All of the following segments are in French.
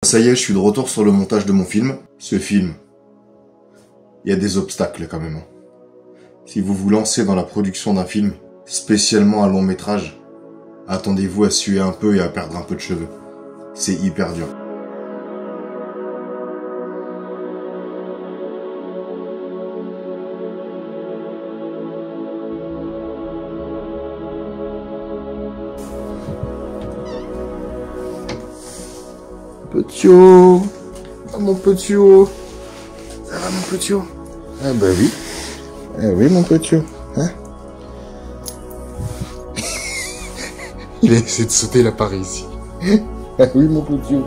Ça y est, je suis de retour sur le montage de mon film. Ce film, il y a des obstacles quand même. Si vous vous lancez dans la production d'un film, spécialement un long métrage, attendez-vous à suer un peu et à perdre un peu de cheveux. C'est hyper dur. Petit-o, ah, mon petit-o, ça va mon petit-o? Ah bah oui, oui mon petit-o, hein? Il a essayé de sauter la par ici. Ah oui mon petit-o.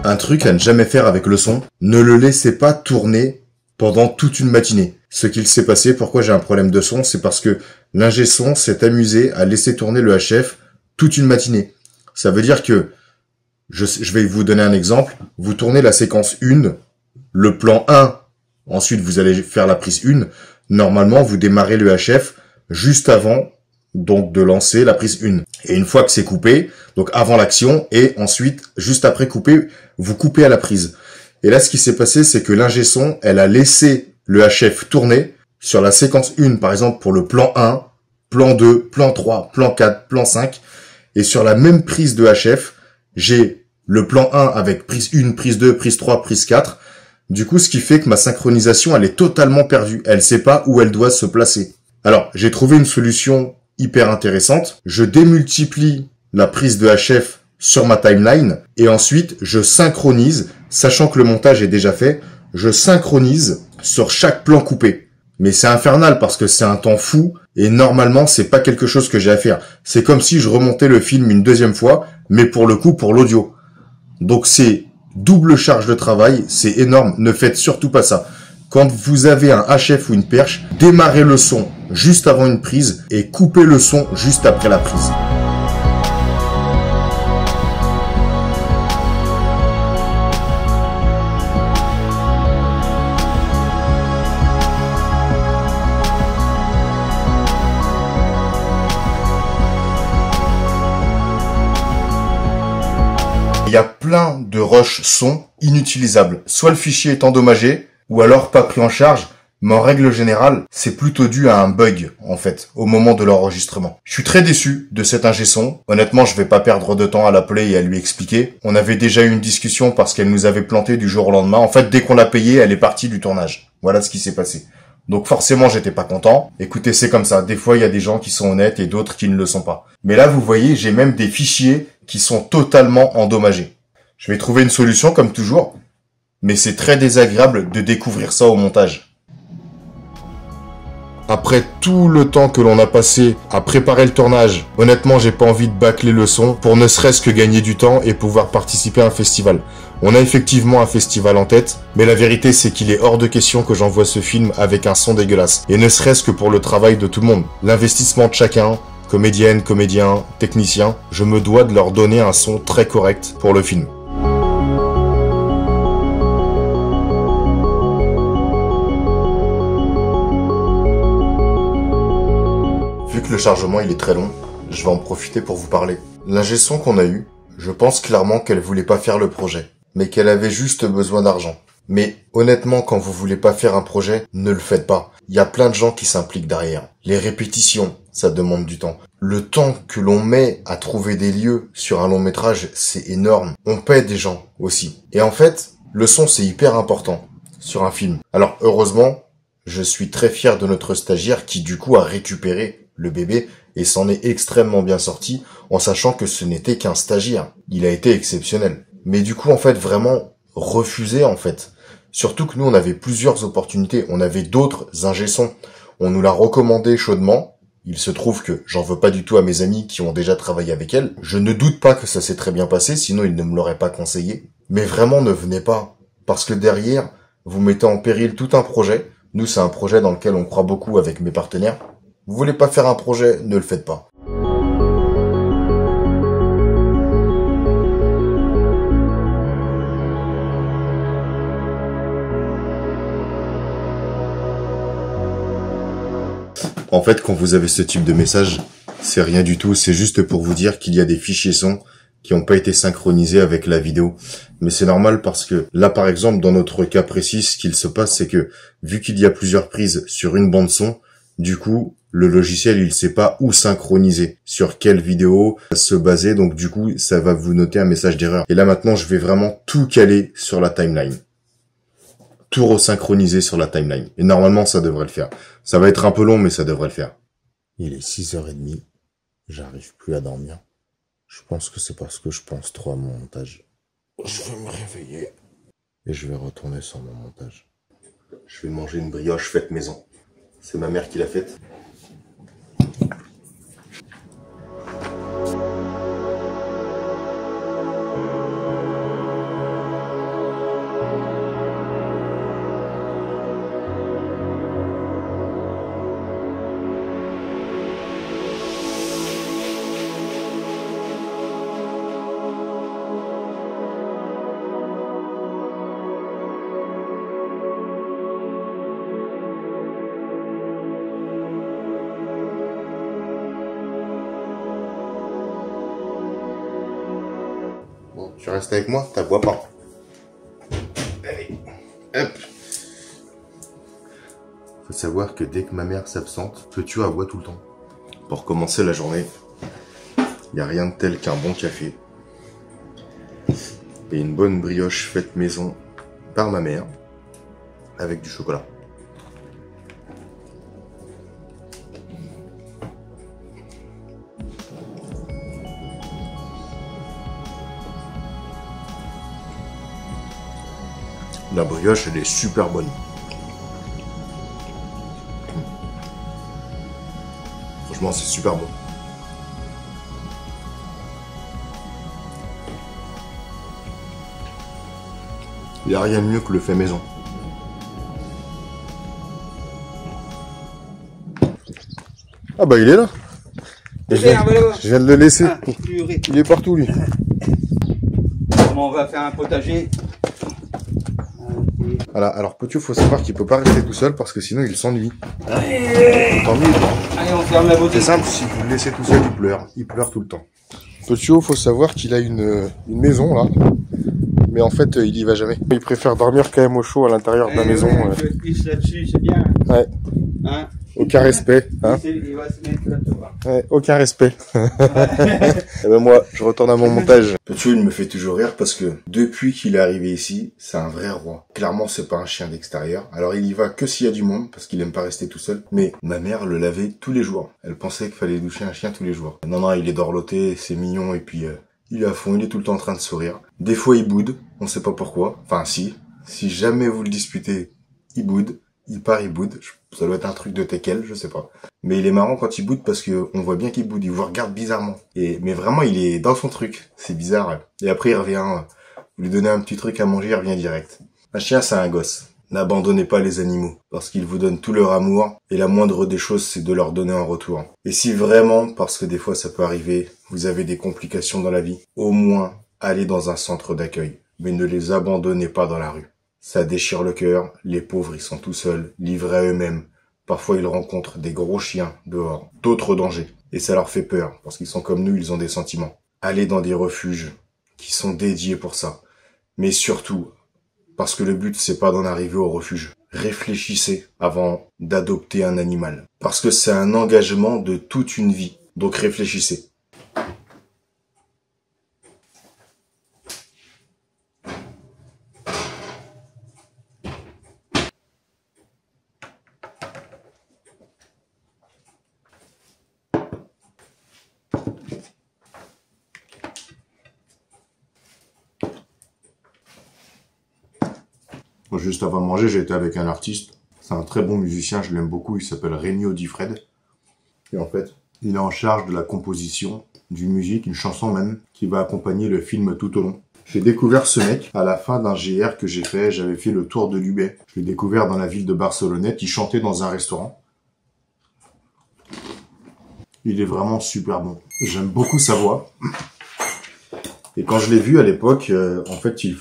Un truc à ne jamais faire avec le son, ne le laissez pas tourner pendant toute une matinée. Ce qu'il s'est passé, pourquoi j'ai un problème de son, c'est parce que l'ingé son s'est amusé à laisser tourner le HF toute une matinée. Ça veut dire que, je vais vous donner un exemple, vous tournez la séquence 1, le plan 1, ensuite vous allez faire la prise 1, normalement vous démarrez le HF juste avant donc de lancer la prise 1. Et une fois que c'est coupé, donc avant l'action, et ensuite, juste après coupé, vous coupez à la prise. Et là, ce qui s'est passé, c'est que l'ingé son, elle a laissé le HF tourner sur la séquence 1, par exemple, pour le plan 1, plan 2, plan 3, plan 4, plan 5. Et sur la même prise de HF, j'ai le plan 1 avec prise 1, prise 2, prise 3, prise 4. Du coup, ce qui fait que ma synchronisation, elle est totalement perdue. Elle sait pas où elle doit se placer. Alors, j'ai trouvé une solution hyper intéressante. Je démultiplie la prise de HF sur ma timeline et ensuite je synchronise, sachant que le montage est déjà fait, je synchronise sur chaque plan coupé. Mais c'est infernal parce que c'est un temps fou et normalement c'est pas quelque chose que j'ai à faire. C'est comme si je remontais le film une deuxième fois, mais pour le coup pour l'audio. Donc c'est double charge de travail, c'est énorme, ne faites surtout pas ça. Quand vous avez un HF ou une perche, démarrez le son juste avant une prise et coupez le son juste après la prise. Il y a plein de rushs son inutilisables. Soit le fichier est endommagé, ou alors pas pris en charge, mais en règle générale, c'est plutôt dû à un bug, en fait, au moment de l'enregistrement. Je suis très déçu de cet ingé son. Honnêtement, je vais pas perdre de temps à l'appeler et à lui expliquer. On avait déjà eu une discussion parce qu'elle nous avait planté du jour au lendemain. En fait, dès qu'on l'a payée, elle est partie du tournage. Voilà ce qui s'est passé. Donc forcément, j'étais pas content. Écoutez, c'est comme ça. Des fois, il y a des gens qui sont honnêtes et d'autres qui ne le sont pas. Mais là, vous voyez, j'ai même des fichiers qui sont totalement endommagés. Je vais trouver une solution, comme toujours. Mais c'est très désagréable de découvrir ça au montage. Après tout le temps que l'on a passé à préparer le tournage, honnêtement, j'ai pas envie de bâcler le son pour ne serait-ce que gagner du temps et pouvoir participer à un festival. On a effectivement un festival en tête, mais la vérité c'est qu'il est hors de question que j'envoie ce film avec un son dégueulasse. Et ne serait-ce que pour le travail de tout le monde. L'investissement de chacun, comédienne, comédien, technicien, je me dois de leur donner un son très correct pour le film. Vu que le chargement il est très long, je vais en profiter pour vous parler. L'ingé son qu'on a eu, je pense clairement qu'elle voulait pas faire le projet, mais qu'elle avait juste besoin d'argent. Mais honnêtement, quand vous voulez pas faire un projet, ne le faites pas. Il y a plein de gens qui s'impliquent derrière. Les répétitions, ça demande du temps. Le temps que l'on met à trouver des lieux sur un long métrage, c'est énorme. On paie des gens aussi. Et en fait, le son c'est hyper important sur un film. Alors heureusement, je suis très fier de notre stagiaire qui du coup a récupéré le bébé et s'en est extrêmement bien sorti en sachant que ce n'était qu'un stagiaire. Il a été exceptionnel. Mais du coup, en fait, vraiment refusé, en fait. Surtout que nous, on avait plusieurs opportunités. On avait d'autres ingé son. On nous l'a recommandé chaudement. Il se trouve que j'en veux pas du tout à mes amis qui ont déjà travaillé avec elle. Je ne doute pas que ça s'est très bien passé, sinon ils ne me l'auraient pas conseillé. Mais vraiment, ne venez pas. Parce que derrière, vous mettez en péril tout un projet. Nous, c'est un projet dans lequel on croit beaucoup avec mes partenaires. Vous voulez pas faire un projet, ne le faites pas. En fait, quand vous avez ce type de message, c'est rien du tout, c'est juste pour vous dire qu'il y a des fichiers son qui n'ont pas été synchronisés avec la vidéo. Mais c'est normal parce que là, par exemple, dans notre cas précis, ce qu'il se passe, c'est que vu qu'il y a plusieurs prises sur une bande son, du coup, le logiciel, il sait pas où synchroniser, sur quelle vidéo se baser, donc du coup, ça va vous noter un message d'erreur. Et là, maintenant, je vais vraiment tout caler sur la timeline. Tout resynchroniser sur la timeline. Et normalement, ça devrait le faire. Ça va être un peu long, mais ça devrait le faire. Il est 6h30. J'arrive plus à dormir. Je pense que c'est parce que je pense trop à mon montage. Je vais me réveiller. Et je vais retourner sur mon montage. Je vais manger une brioche faite maison. C'est ma mère qui l'a faite. Bon, tu restes avec moi, t'aboies pas. Allez, hop. Faut savoir que dès que ma mère s'absente, Petit aboie tout le temps. Pour commencer la journée, il n'y a rien de tel qu'un bon café. Et une bonne brioche faite maison par ma mère, avec du chocolat. La brioche, elle est super bonne. Franchement, c'est super bon. Il n'y a rien de mieux que le fait maison. Ah bah il est là. Je viens de le laisser. Ah, Il est partout lui. on va faire un potager. Voilà, alors Potio, faut savoir qu'il peut pas rester tout seul parce que sinon il s'ennuie. Allez, on ferme la beauté. C'est simple, si vous le laissez tout seul, il pleure tout le temps. Potio, faut savoir qu'il a une maison là, mais en fait il y va jamais. Il préfère dormir quand même au chaud à l'intérieur de la maison. Je pisse là-dessus, c'est bien. Ouais. Hein, Aucun respect, hein. il va se mettre là-dedans. Ouais, aucun respect. Et ben moi, je retourne à mon montage. Potio, il me fait toujours rire parce que depuis qu'il est arrivé ici, c'est un vrai roi. Clairement, c'est pas un chien d'extérieur. Alors il y va que s'il y a du monde parce qu'il aime pas rester tout seul. Mais ma mère le lavait tous les jours. Elle pensait qu'il fallait doucher un chien tous les jours. Non, il est dorloté, c'est mignon et puis il est à fond, il est tout le temps en train de sourire. Des fois, il boude, on sait pas pourquoi. Enfin, si jamais vous le disputez, il boude. Il part, il boude. Ça doit être un truc de teckel, je sais pas. Mais il est marrant quand il boude parce que on voit bien qu'il boude. Il vous regarde bizarrement. Mais vraiment, il est dans son truc. C'est bizarre. Et après, il revient. Vous lui donnez un petit truc à manger, il revient direct. Un chien, c'est un gosse. N'abandonnez pas les animaux. Parce qu'ils vous donnent tout leur amour. Et la moindre des choses, c'est de leur donner en retour. Et si vraiment, parce que des fois ça peut arriver, vous avez des complications dans la vie, au moins, allez dans un centre d'accueil. Mais ne les abandonnez pas dans la rue. Ça déchire le cœur, les pauvres ils sont tout seuls, livrés à eux-mêmes. Parfois ils rencontrent des gros chiens dehors, d'autres dangers. Et ça leur fait peur, parce qu'ils sont comme nous, ils ont des sentiments. Allez dans des refuges qui sont dédiés pour ça. Mais surtout, parce que le but c'est pas d'en arriver au refuge. Réfléchissez avant d'adopter un animal. Parce que c'est un engagement de toute une vie. Donc réfléchissez. Juste avant de manger, j'ai été avec un artiste. C'est un très bon musicien, je l'aime beaucoup. Il s'appelle Rémi Audifred. Et en fait, il est en charge de la composition d'une musique, une chanson même, qui va accompagner le film tout au long. J'ai découvert ce mec à la fin d'un GR que j'ai fait. J'avais fait le tour de l'UBay. Je l'ai découvert dans la ville de Barcelonnette. Il chantait dans un restaurant. Il est vraiment super bon. J'aime beaucoup sa voix. Et quand je l'ai vu à l'époque, en fait, il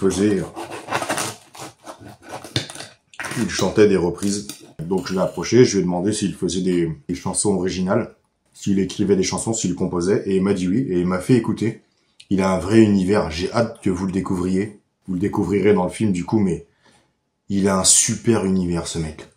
chantait des reprises. Donc je l'ai approché, je lui ai demandé s'il faisait des chansons originales, s'il écrivait des chansons, s'il composait, et il m'a dit oui, et il m'a fait écouter. Il a un vrai univers, j'ai hâte que vous le découvriez. Vous le découvrirez dans le film du coup, mais il a un super univers ce mec.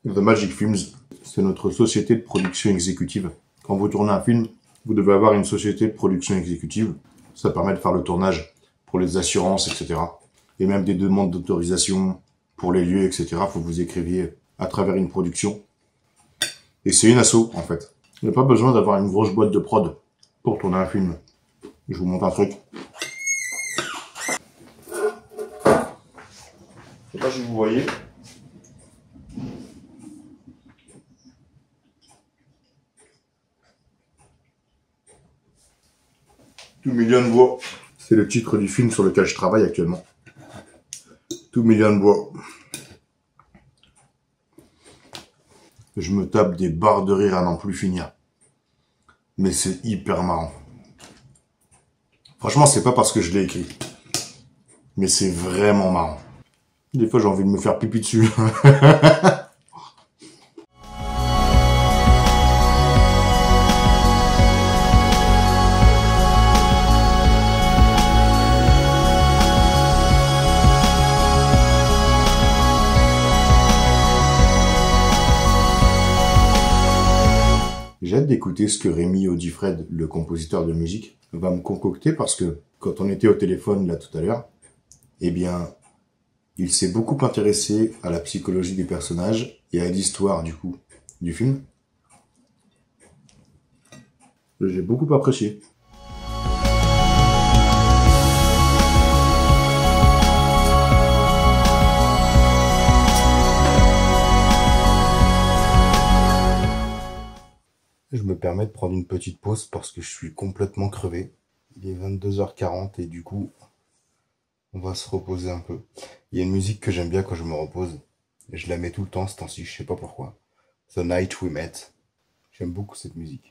The Magic Films, c'est notre société de production exécutive. Quand vous tournez un film, vous devez avoir une société de production exécutive. Ça permet de faire le tournage pour les assurances, etc. Et même des demandes d'autorisation pour les lieux, etc. Faut que vous écriviez à travers une production. Et c'est une asso, en fait. Il n'y a pas besoin d'avoir une grosse boîte de prod pour tourner un film. Je vous montre un truc. Je sais pas si vous voyez. Two Million Bois. C'est le titre du film sur lequel je travaille actuellement. Two Million Bois. Je me tape des barres de rire à n'en plus finir. Mais c'est hyper marrant. Franchement, c'est pas parce que je l'ai écrit. Mais c'est vraiment marrant. Des fois, j'ai envie de me faire pipi dessus. J'ai hâte d'écouter ce que Rémi Audifred, le compositeur de musique, va me concocter parce que quand on était au téléphone là tout à l'heure, eh bien, il s'est beaucoup intéressé à la psychologie des personnages et à l'histoire du coup du film. J'ai beaucoup apprécié. Je me permets de prendre une petite pause parce que je suis complètement crevé. Il est 22h40 et du coup, on va se reposer un peu. Il y a une musique que j'aime bien quand je me repose. Et je la mets tout le temps ce temps-ci, je sais pas pourquoi. The Night We Met. J'aime beaucoup cette musique.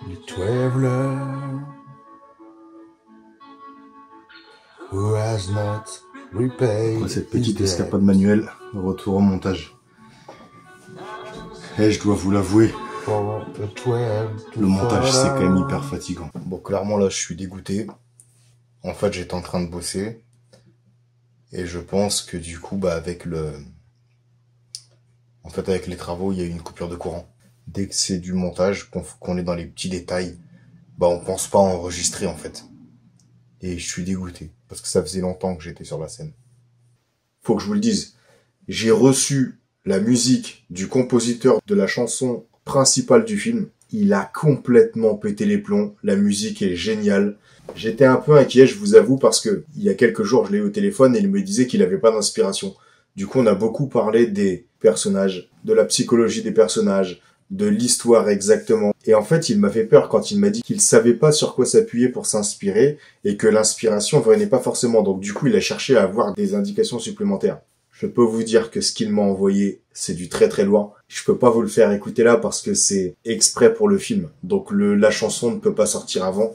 The traveler who has not repaid cette petite escapade manuelle, retour au montage. Et je dois vous l'avouer, le montage c'est quand même hyper fatigant. Bon, clairement là je suis dégoûté. En fait j'étais en train de bosser. Et je pense que du coup, avec les travaux, il y a eu une coupure de courant. Dès que c'est du montage, qu'on est dans les petits détails, on pense pas à enregistrer, en fait. Et je suis dégoûté. Parce que ça faisait longtemps que j'étais sur la scène. Faut que je vous le dise. J'ai reçu la musique du compositeur de la chanson principale du film. Il a complètement pété les plombs. La musique est géniale. J'étais un peu inquiet, je vous avoue, parce que il y a quelques jours, je l'ai eu au téléphone et il me disait qu'il avait pas d'inspiration. Du coup, on a beaucoup parlé des personnages, de la psychologie des personnages, de l'histoire exactement. Et en fait, il m'a fait peur quand il m'a dit qu'il savait pas sur quoi s'appuyer pour s'inspirer et que l'inspiration venait pas forcément. Donc du coup, il a cherché à avoir des indications supplémentaires. Je peux vous dire que ce qu'il m'a envoyé, c'est du très très loin. Je peux pas vous le faire écouter là parce que c'est exprès pour le film. Donc la chanson ne peut pas sortir avant.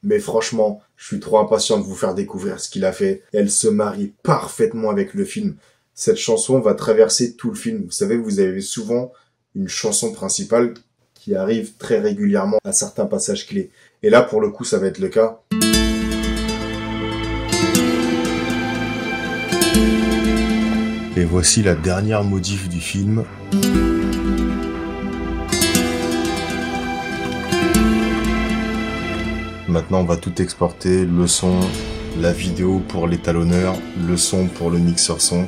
Mais franchement, je suis trop impatient de vous faire découvrir ce qu'il a fait. Elle se marie parfaitement avec le film. Cette chanson va traverser tout le film. Vous savez, vous avez souvent une chanson principale qui arrive très régulièrement à certains passages clés. Et là, pour le coup, ça va être le cas. Et voici la dernière modif du film. Maintenant, on va tout exporter, le son, la vidéo pour l'étalonneur, le son pour le mixeur son.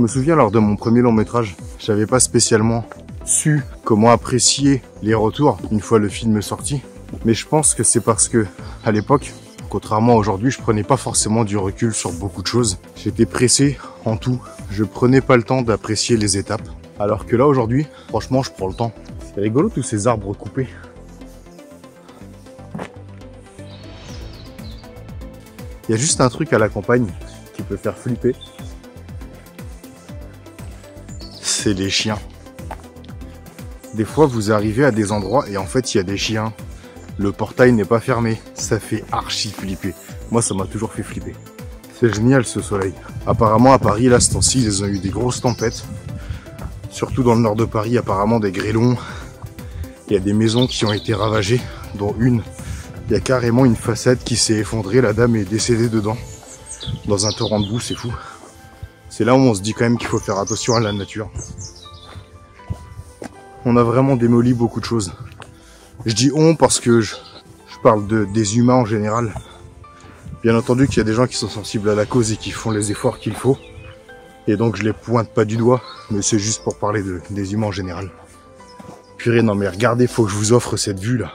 me souviens lors de mon premier long métrage, j'avais pas spécialement su comment apprécier les retours une fois le film sorti. Mais je pense que c'est parce que à l'époque, contrairement à aujourd'hui, je prenais pas forcément du recul sur beaucoup de choses. J'étais pressé en tout. Je prenais pas le temps d'apprécier les étapes. Alors que là aujourd'hui, franchement, je prends le temps. C'est rigolo tous ces arbres coupés. Il y a juste un truc à la campagne qui peut faire flipper. C'est les chiens. Des fois, vous arrivez à des endroits et en fait, il y a des chiens. Le portail n'est pas fermé. Ça fait archi flipper. Moi, ça m'a toujours fait flipper. C'est génial ce soleil. Apparemment, à Paris, là, ce temps-ci, ils ont eu des grosses tempêtes. Surtout dans le nord de Paris, apparemment des grêlons. Il y a des maisons qui ont été ravagées, dont une. Il y a carrément une façade qui s'est effondrée. La dame est décédée dedans. Dans un torrent de boue, c'est fou. C'est là où on se dit quand même qu'il faut faire attention à la nature. On a vraiment démoli beaucoup de choses. Je dis on parce que je parle des humains en général. Bien entendu qu'il y a des gens qui sont sensibles à la cause et qui font les efforts qu'il faut. Et donc je les pointe pas du doigt, mais c'est juste pour parler des humains en général. Purée, non mais regardez, faut que je vous offre cette vue là.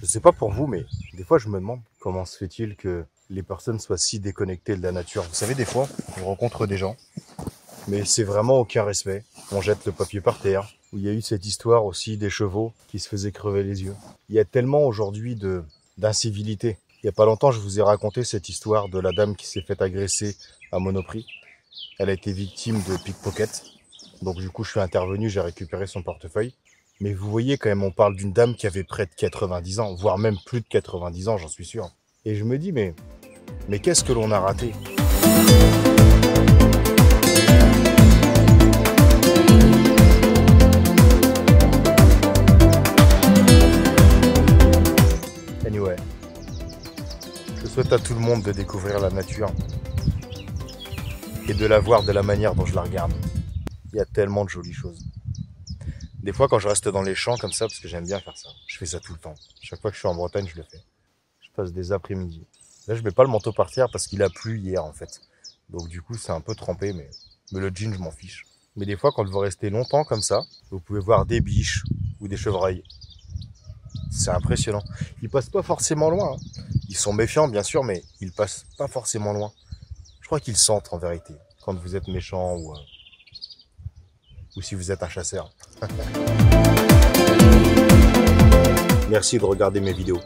Je sais pas pour vous, mais des fois je me demande comment se fait-il que les personnes soient si déconnectées de la nature. Vous savez, des fois, on rencontre des gens, mais c'est vraiment aucun respect. On jette le papier par terre. Il y a eu cette histoire aussi des chevaux qui se faisaient crever les yeux. Il y a tellement aujourd'hui d'incivilité. Il y a pas longtemps, je vous ai raconté cette histoire de la dame qui s'est fait agresser à Monoprix. Elle a été victime de pickpocket. Donc du coup, je suis intervenu, j'ai récupéré son portefeuille. Mais vous voyez quand même, on parle d'une dame qui avait près de 90 ans, voire même plus de 90 ans, j'en suis sûr. Et je me dis, mais qu'est-ce que l'on a raté? Anyway, je souhaite à tout le monde de découvrir la nature et de la voir de la manière dont je la regarde. Il y a tellement de jolies choses. Des fois, quand je reste dans les champs comme ça, parce que j'aime bien faire ça, je fais ça tout le temps. Chaque fois que je suis en Bretagne, je le fais. Je passe des après-midi. Là, je mets pas le manteau par terre parce qu'il a plu hier, en fait. Donc, du coup, c'est un peu trempé, mais le jean, je m'en fiche. Mais des fois, quand vous restez longtemps comme ça, vous pouvez voir des biches ou des chevreuils. C'est impressionnant. Ils passent pas forcément loin. Hein. Ils sont méfiants, bien sûr, mais ils passent pas forcément loin. Je crois qu'ils sentent, en vérité, quand vous êtes méchant ou si vous êtes un chasseur. Merci de regarder mes vidéos.